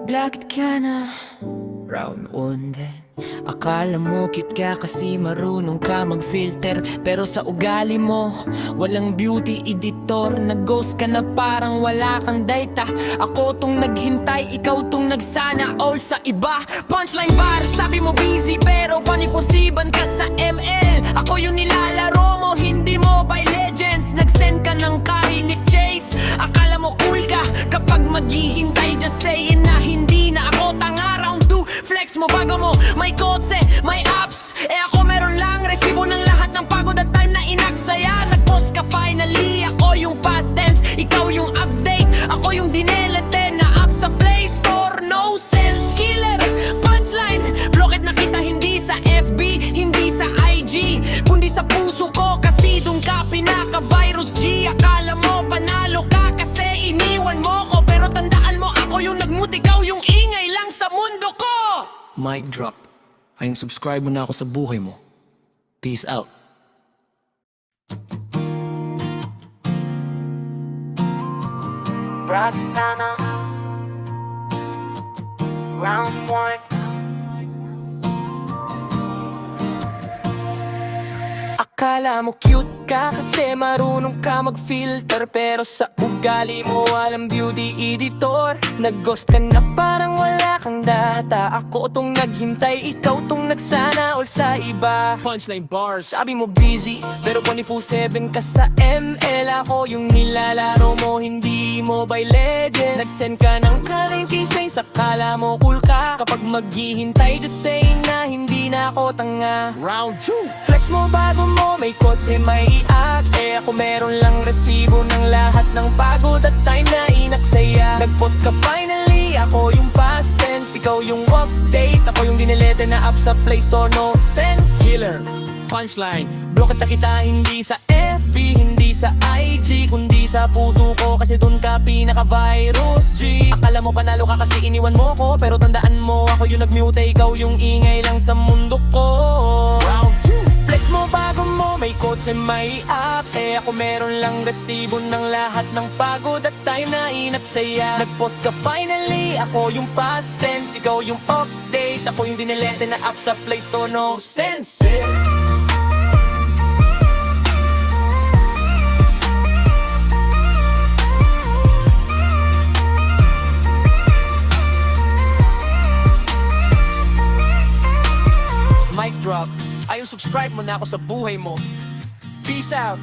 Bakit ka na round on din? Akala mo cute ka kasi marunong ka mag-filter, pero sa ugali mo walang beauty editor. Nag-ghost ka na parang wala kang data. Ako tong naghintay, ikaw tong nagsana all sa iba. Punchline bar, sabi mo busy pero panipursiban ka sa ML. Ako yung nilalaro mo, hindi Mobile Legends. Nag-send ka ng kahit chase. Akala mo cool ka kapag maghihintay, just saying na hindi na ako tanga. Round 2, flex mo bago mo may kotse, may apps. Ako meron lang resibo ng lahat ng pagod at time na inaksaya. Nag-post ka finally, ako yung past tense, ikaw yung update. Ako yung dinelete na app sa Play Store. No sense, killer, punchline. Blocked na kita hindi sa FB, hindi sa IG, kundi sa puso ko kasi dun ka pinaka-virus G. Akala mo panalo ka kasi iniwan mo ko, pero tandaan mo ako yung nagmut, ikaw yung ingay lang sa mundo ko. Mic drop. Ayun, subscribe mo na ako sa buhay mo. Peace out. Round 1. Akala mo cute ka kasi marunong ka mag-filter, pero sa ugali mo walang beauty editor. Nag-ghost ka na parang wala kang data. Ako tong naghintay, ikaw tong nagsana all sa iba. Punchline bars, sabi mo busy pero 24/7 ka sa ML. Ako yung nilalaro mo, hindi Mobile Legends. Nag-send ka ng kalengke sa akala mo cool ka kapag maghihintay, just saying na hindi na ako tanga. Round 2, flex mo bago mo may kotse, may apps. Ako meron lang resibo ng lahat ng pagod at time na inaksaya. Nag-post ka finally, ako yung past tense, ikaw yung update. Ako yung dinelete na app sa Play Store. No sense, killer, punchline. Blocked na kita hindi sa FB, hindi sa IG, kundi sa puso ko kasi dun ka pinaka-virus G. Akala mo panalo ka kasi iniwan mo ko, pero tandaan mo ako yung nag-mute, ikaw yung ingay lang sa mundo ko. Round 2, flex mo bago mo may kotse, may apps. Ako meron lang resibo ng lahat ng pagod at time na inaksaya. Nag-post ka finally, ako yung past tense, ikaw yung update. Ako yung dinelete na app sa Play Store. No sense. Mic drop. Ayun, subscribe mo na ako sa buhay mo. Peace out.